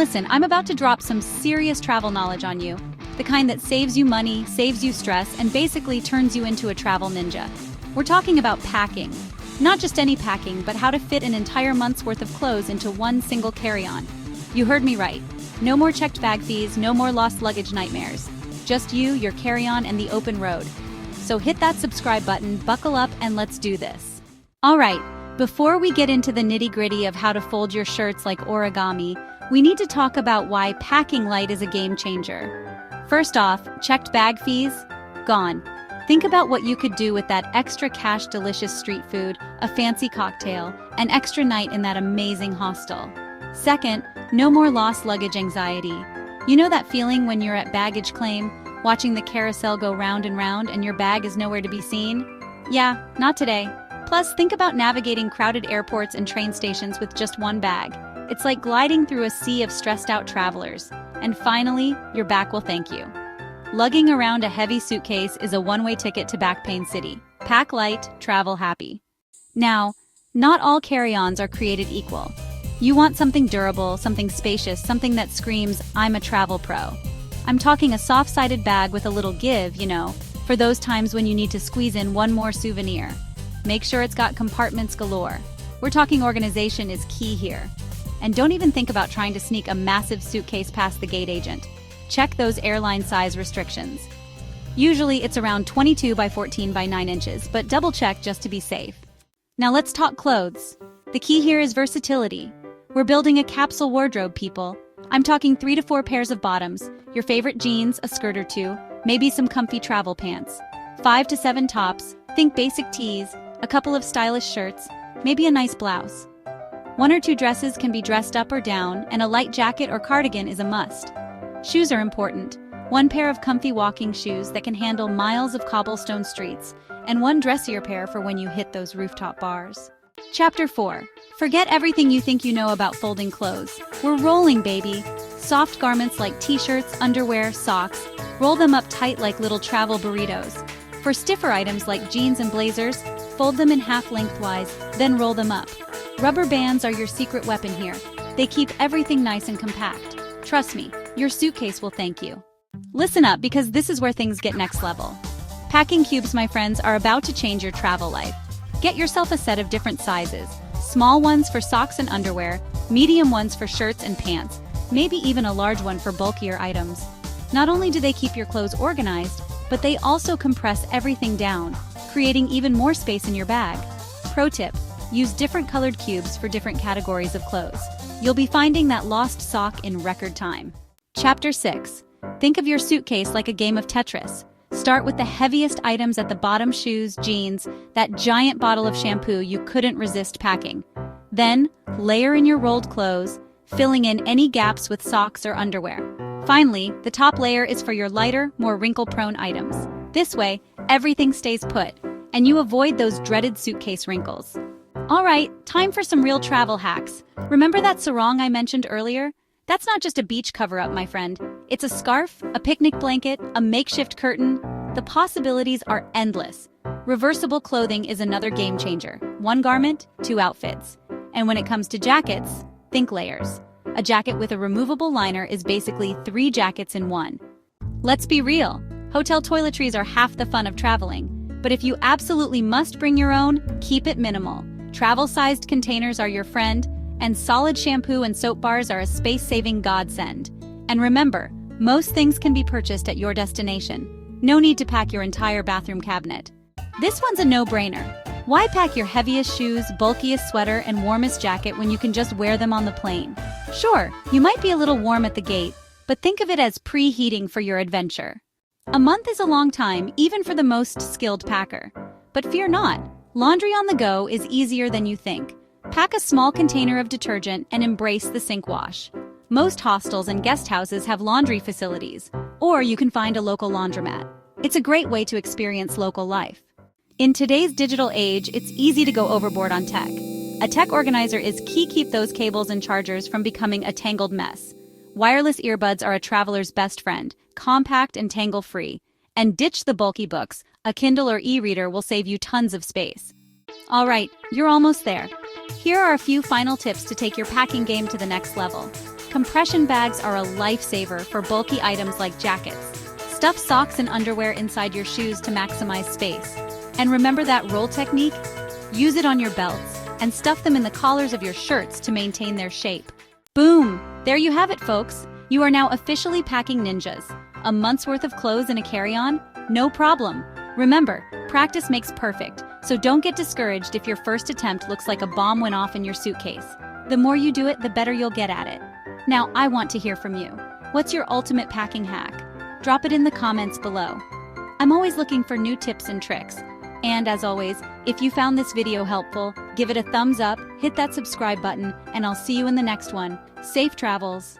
listen, I'm about to drop some serious travel knowledge on you. The kind that saves you money, saves you stress, and basically turns you into a travel ninja. We're talking about packing. Not just any packing, but how to fit an entire month's worth of clothes into one single carry-on. You heard me right. No more checked bag fees, no more lost luggage nightmares. Just you, your carry-on, and the open road. So hit that subscribe button, buckle up, and let's do this. All right, before we get into the nitty-gritty of how to fold your shirts like origami, we need to talk about why packing light is a game changer. First off, checked bag fees? Gone. Think about what you could do with that extra cash delicious street food, a fancy cocktail, an extra night in that amazing hostel. Second, no more lost luggage anxiety. You know that feeling when you're at baggage claim, watching the carousel go round and round and your bag is nowhere to be seen? Yeah, not today. Plus, think about navigating crowded airports and train stations with just one bag. It's like gliding through a sea of stressed-out travelers. And finally, your back will thank you. Lugging around a heavy suitcase is a one-way ticket to back pain city. Pack light, travel happy. Now, not all carry-ons are created equal. You want something durable, something spacious, something that screams, I'm a travel pro. I'm talking a soft-sided bag with a little give, you know, for those times when you need to squeeze in one more souvenir. Make sure it's got compartments galore. We're talking organization is key here. And don't even think about trying to sneak a massive suitcase past the gate agent. Check those airline size restrictions. Usually it's around 22 by 14 by 9 inches, but double check just to be safe. Now let's talk clothes. The key here is versatility. We're building a capsule wardrobe, people. I'm talking 3 to 4 pairs of bottoms, your favorite jeans, a skirt or two, maybe some comfy travel pants. 5 to 7 tops, think basic tees, a couple of stylish shirts, maybe a nice blouse. 1 or 2 dresses can be dressed up or down, and a light jacket or cardigan is a must. Shoes are important. 1 pair of comfy walking shoes that can handle miles of cobblestone streets, and 1 dressier pair for when you hit those rooftop bars. Chapter 4. Forget everything you think you know about folding clothes. We're rolling, baby. Soft garments like t-shirts, underwear, socks. Roll them up tight like little travel burritos. For stiffer items like jeans and blazers, fold them in half lengthwise, then roll them up. Rubber bands are your secret weapon here. They keep everything nice and compact. Trust me, your suitcase will thank you. Listen up, because this is where things get next level. Packing cubes, my friends, are about to change your travel life. Get yourself a set of different sizes. Small ones for socks and underwear, medium ones for shirts and pants, maybe even a large one for bulkier items. Not only do they keep your clothes organized, but they also compress everything down, creating even more space in your bag. Pro tip: use different colored cubes for different categories of clothes. You'll be finding that lost sock in record time. Chapter 6. Think of your suitcase like a game of Tetris. Start with the heaviest items at the bottom: shoes, jeans, that giant bottle of shampoo you couldn't resist packing. Then, layer in your rolled clothes, filling in any gaps with socks or underwear. Finally, the top layer is for your lighter, more wrinkle-prone items. This way, everything stays put, and you avoid those dreaded suitcase wrinkles. All right, time for some real travel hacks. Remember that sarong I mentioned earlier? That's not just a beach cover-up, my friend. It's a scarf, a picnic blanket, a makeshift curtain. The possibilities are endless. Reversible clothing is another game changer. 1 garment, 2 outfits. And when it comes to jackets, think layers. A jacket with a removable liner is basically 3 jackets in 1. Let's be real. Hotel toiletries are half the fun of traveling. But if you absolutely must bring your own, keep it minimal. Travel-sized containers are your friend, and solid shampoo and soap bars are a space-saving godsend. And remember, most things can be purchased at your destination. No need to pack your entire bathroom cabinet. This one's a no-brainer. Why pack your heaviest shoes, bulkiest sweater, and warmest jacket when you can just wear them on the plane? Sure, you might be a little warm at the gate, but think of it as preheating for your adventure. A month is a long time, even for the most skilled packer. But fear not. Laundry on the go is easier than you think. Pack a small container of detergent and embrace the sink wash. Most hostels and guest houses have laundry facilities, or you can find a local laundromat. It's a great way to experience local life. In today's digital age, it's easy to go overboard on tech. A tech organizer is key. Keep those cables and chargers from becoming a tangled mess. Wireless earbuds are a traveler's best friend, compact and tangle-free. And ditch the bulky books. A Kindle or e-reader will save you tons of space. All right, you're almost there. Here are a few final tips to take your packing game to the next level. Compression bags are a lifesaver for bulky items like jackets. Stuff socks and underwear inside your shoes to maximize space. And remember that roll technique? Use it on your belts, and stuff them in the collars of your shirts to maintain their shape. Boom! There you have it, folks. You are now officially packing ninjas. A month's worth of clothes in a carry-on? No problem. Remember, practice makes perfect, so don't get discouraged if your first attempt looks like a bomb went off in your suitcase. The more you do it, the better you'll get at it. Now, I want to hear from you. What's your ultimate packing hack? Drop it in the comments below. I'm always looking for new tips and tricks. And as always, if you found this video helpful, give it a thumbs up, hit that subscribe button, and I'll see you in the next one. Safe travels!